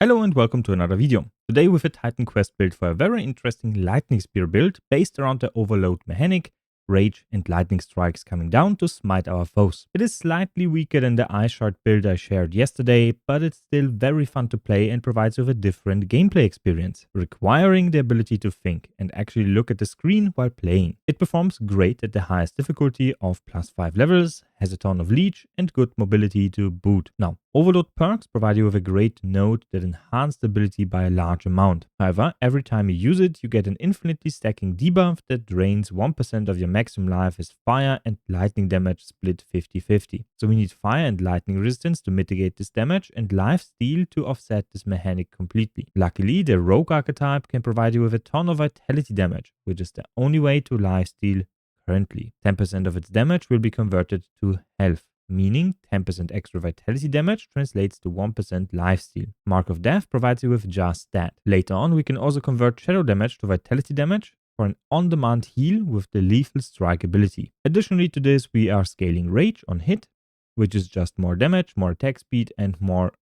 Hello and welcome to another video. Today with a Titan Quest build for a very interesting lightning spear build based around the overload mechanic, rage and lightning strikes coming down to smite our foes. It is slightly weaker than the ice shard build I shared yesterday, but it's still very fun to play and provides with a different gameplay experience, requiring the ability to think and actually look at the screen while playing. It performs great at the highest difficulty of +5 levels, has a ton of leech and good mobility to boot. Now, overload perks provide you with a great node that enhance the ability by a large amount. However, every time you use it, you get an infinitely stacking debuff that drains 1% of your maximum life as fire and lightning damage split 50-50. So we need fire and lightning resistance to mitigate this damage and lifesteal to offset this mechanic completely. Luckily, the rogue archetype can provide you with a ton of vitality damage, which is the only way to lifesteal currently. 10% of its damage will be converted to health, meaning 10% extra vitality damage translates to 1% lifesteal. Mark of Death provides you with just that. Later on, we can also convert shadow damage to vitality damage for an on-demand heal with the lethal strike ability. Additionally to this, we are scaling rage on hit, which is just more damage, more attack speed and more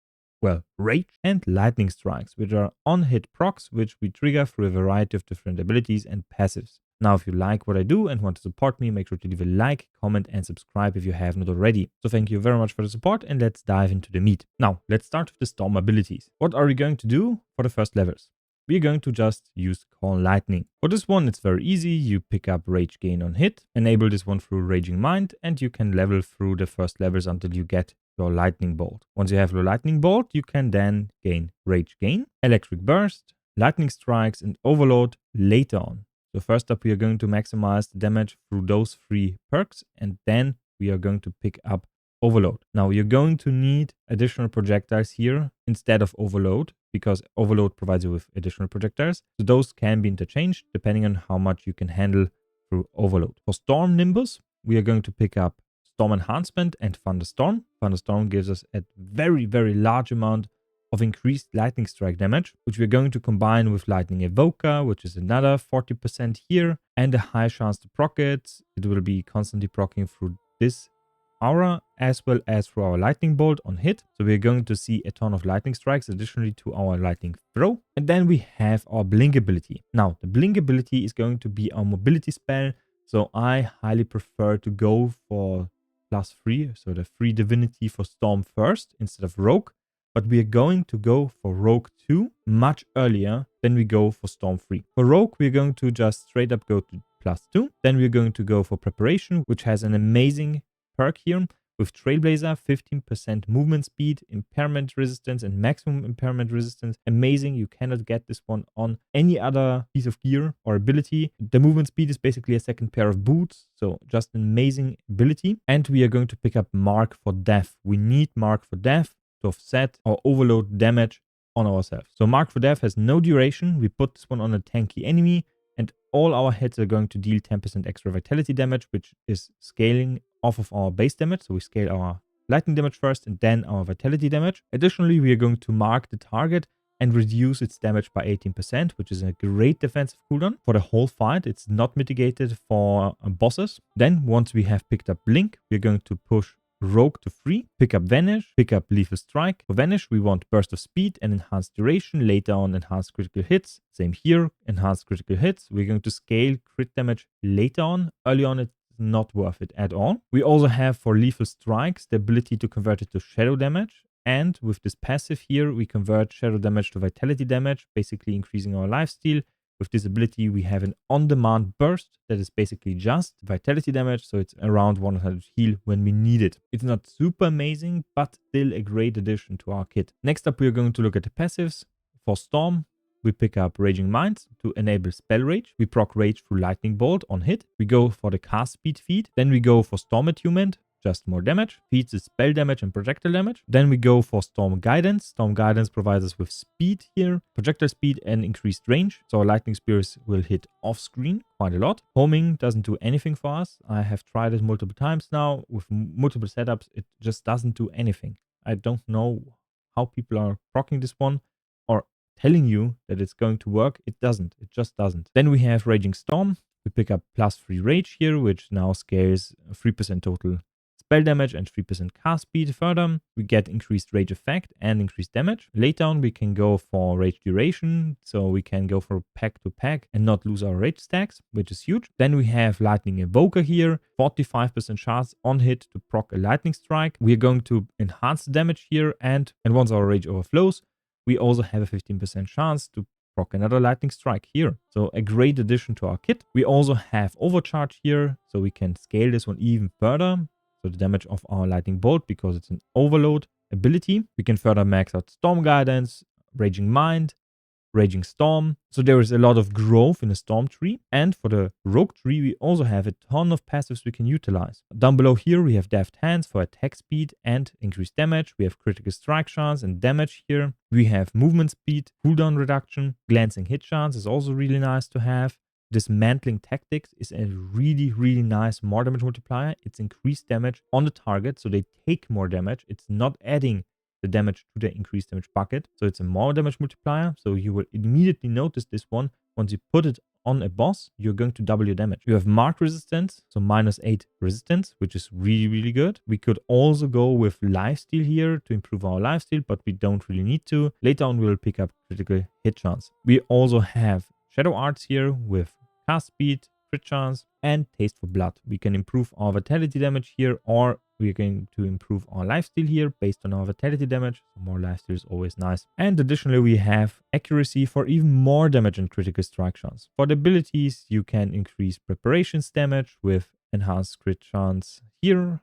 rage, and lightning strikes, which are on-hit procs, which we trigger through a variety of different abilities and passives. Now, if you like what I do and want to support me, make sure to leave a like, comment and subscribe if you have not already. So thank you very much for the support and let's dive into the meat. Now, let's start with the storm abilities. What are we going to do for the first levels? We're going to just use Call Lightning. For this one, it's very easy. You pick up Rage Gain on hit, enable this one through Raging Mind, and you can level through the first levels until you get your Lightning Bolt. Once you have your Lightning Bolt, you can then gain Rage Gain, Electric Burst, Lightning Strikes, and Overload later on. So first up, we are going to maximize the damage through those 3 perks, and then we are going to pick up Overload. Now, you're going to need additional projectiles here instead of Overload, because Overload provides you with additional projectiles. So those can be interchanged depending on how much you can handle through Overload. For Storm Nimbus, we are going to pick up Storm Enhancement and Thunderstorm. Thunderstorm gives us a very, very large amount of increased lightning strike damage, which we're going to combine with Lightning Evoker, which is another 40% here, and a high chance to proc it. It will be constantly proccing through this aura as well as through our lightning bolt on hit. So we're going to see a ton of lightning strikes additionally to our lightning throw. And then we have our blink ability. Now, the blink ability is going to be our mobility spell. So I highly prefer to go for +3, so the 3 divinity for Storm first instead of Rogue. But we are going to go for Rogue 2 much earlier than we go for Storm 3. For Rogue, we're going to just straight up go to +2. Then we're going to go for Preparation, which has an amazing perk here with Trailblazer, 15% movement speed, impairment resistance and maximum impairment resistance. Amazing. You cannot get this one on any other piece of gear or ability. The movement speed is basically a second pair of boots. So just an amazing ability. And we are going to pick up Mark for Death. We need Mark for Death to offset our overload damage on ourselves. So Mark for Death has no duration. We put this one on a tanky enemy and all our hits are going to deal 10% extra vitality damage, which is scaling off of our base damage. So we scale our lightning damage first and then our vitality damage. Additionally, we are going to mark the target and reduce its damage by 18%, which is a great defensive cooldown for the whole fight. It's not mitigated for bosses. Then once we have picked up Blink, we're going to push Rogue to 3, pick up Vanish, pick up Lethal Strike. For Vanish, we want Burst of Speed and Enhanced Duration. Later on, Enhanced Critical Hits. Same here, Enhanced Critical Hits. We're going to scale crit damage later on. Early on, it's not worth it at all. We also have for Lethal Strikes the ability to convert it to Shadow damage. And with this passive here, we convert Shadow damage to Vitality damage, basically increasing our lifesteal. With this ability, we have an on-demand burst that is basically just vitality damage, so it's around 100 heal when we need it. It's not super amazing, but still a great addition to our kit. Next up, we are going to look at the passives. For Storm, we pick up Raging Minds to enable Spell Rage. We proc Rage through Lightning Bolt on hit. We go for the cast speed feed. Then we go for Storm Attunement, just more damage, feeds the spell damage and projectile damage. Then we go for Storm Guidance. Storm Guidance provides us with speed here, projectile speed and increased range. So our lightning spears will hit off screen quite a lot. Homing doesn't do anything for us. I have tried it multiple times now with multiple setups. It just doesn't do anything. I don't know how people are proccing this one or telling you that it's going to work. It doesn't. It just doesn't. Then we have Raging Storm. We pick up +3 rage here, which now scales 3% total spell damage and 3% cast speed. Further, we get increased rage effect and increased damage. Later on, we can go for rage duration, so we can go for pack to pack and not lose our rage stacks, which is huge. Then we have Lightning Evoker here, 45% chance on hit to proc a lightning strike. We are going to enhance the damage here, and once our rage overflows, we also have a 15% chance to proc another lightning strike here. So a great addition to our kit. We also have overcharge here, so we can scale this one even further. So the damage of our lightning bolt, because it's an overload ability. We can further max out storm guidance, raging mind, raging storm. So there is a lot of growth in the storm tree. And for the rogue tree, we also have a ton of passives we can utilize. Down below here, we have deft hands for attack speed and increased damage. We have critical strike chance and damage here. We have movement speed, cooldown reduction, glancing hit chance is also really nice to have. Dismantling tactics is a really, really nice more damage multiplier. It's increased damage on the target, so they take more damage. It's not adding the damage to the increased damage bucket. So it's a more damage multiplier. So you will immediately notice this one. Once you put it on a boss, you're going to double your damage. You have mark resistance, so -8 resistance, which is really, really good. We could also go with lifesteal here to improve our lifesteal, but we don't really need to. Later on, we will pick up critical hit chance. We also have shadow arts here with cast speed, crit chance, and taste for blood. We can improve our vitality damage here, or we're going to improve our lifesteal here based on our vitality damage. So more lifesteal is always nice. And additionally, we have accuracy for even more damage and critical strike chance. For the abilities, you can increase preparations damage with enhanced crit chance here,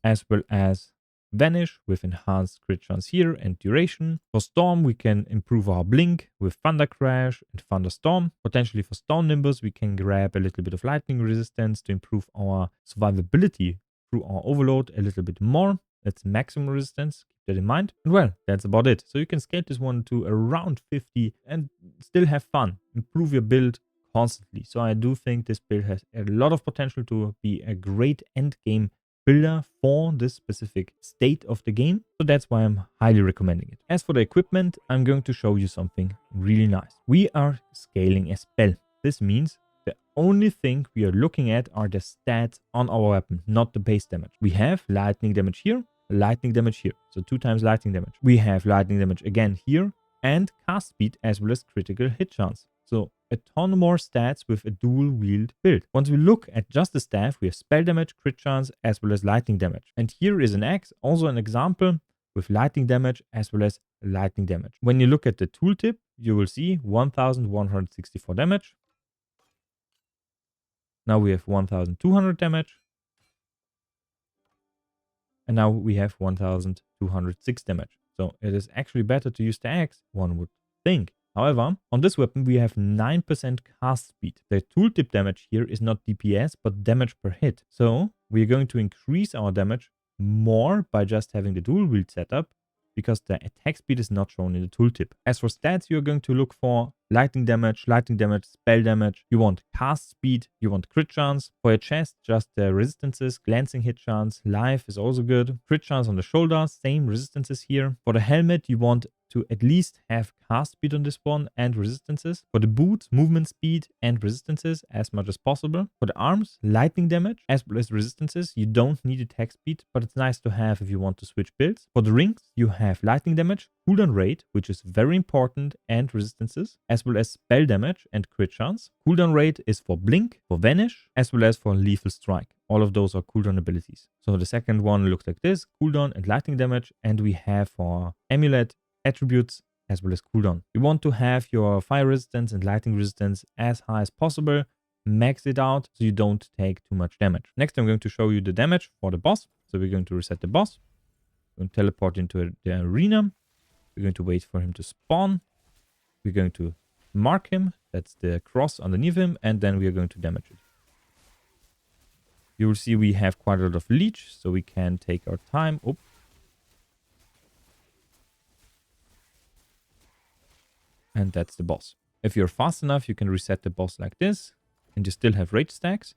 as well as vanish with enhanced crit chance here and duration. For storm, we can improve our blink with thunder crash and thunderstorm. Potentially for storm nimbus, we can grab a little bit of lightning resistance to improve our survivability through our overload a little bit more. That's maximum resistance, keep that in mind. And well, that's about it. So you can scale this one to around 50 and still have fun. Improve your build constantly. So I do think this build has a lot of potential to be a great end game builder for this specific state of the game. So that's why I'm highly recommending it. As for the equipment, I'm going to show you something really nice. We are scaling a spell. This means the only thing we are looking at are the stats on our weapon, not the base damage. We have lightning damage here, lightning damage here. So 2 times lightning damage. We have lightning damage again here, and cast speed as well as critical hit chance. So a ton more stats with a dual wield build. Once we look at just the staff, we have spell damage, crit chance, as well as lightning damage. And here is an axe, also an example with lightning damage as well as lightning damage. When you look at the tooltip, you will see 1164 damage. Now we have 1200 damage. And now we have 1206 damage. So it is actually better to use the axe, one would think. However, on this weapon, we have 9% cast speed. The tooltip damage here is not DPS, but damage per hit. So we are going to increase our damage more by just having the dual wield setup, because the attack speed is not shown in the tooltip. As for stats, you're going to look for lightning damage, spell damage. You want cast speed, you want crit chance. For your chest, just the resistances, glancing hit chance, life is also good. Crit chance on the shoulders, same resistances here. For the helmet, you want to at least have cast speed on this one and resistances. For the boots, movement speed and resistances as much as possible. For the arms, lightning damage as well as resistances. You don't need attack speed, but it's nice to have if you want to switch builds. For the rings, you have lightning damage, cooldown rate, which is very important, and resistances, as well as spell damage and crit chance. Cooldown rate is for blink, for vanish, as well as for lethal strike. All of those are cooldown abilities. So the second one looks like this, cooldown and lightning damage, and we have for amulet, attributes, as well as cooldown. You want to have your fire resistance and lightning resistance as high as possible. Max it out so you don't take too much damage. Next, I'm going to show you the damage for the boss. So we're going to reset the boss. We're going to teleport into the arena. We're going to wait for him to spawn. We're going to mark him. That's the cross underneath him. And then we are going to damage it. You will see we have quite a lot of leech, so we can take our time. Oh. And that's the boss. If you're fast enough, you can reset the boss like this. And you still have rage stacks.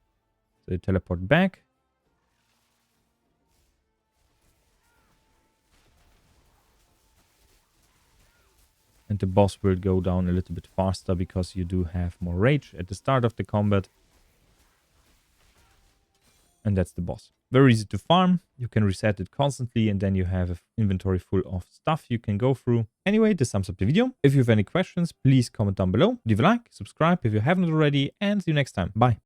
So you teleport back. And the boss will go down a little bit faster because you do have more rage at the start of the combat. and that's the boss. Very easy to farm. You can reset it constantly, and then you have an inventory full of stuff you can go through. Anyway, this sums up the video. If you have any questions, please comment down below. Leave a like, subscribe if you haven't already, and see you next time. Bye.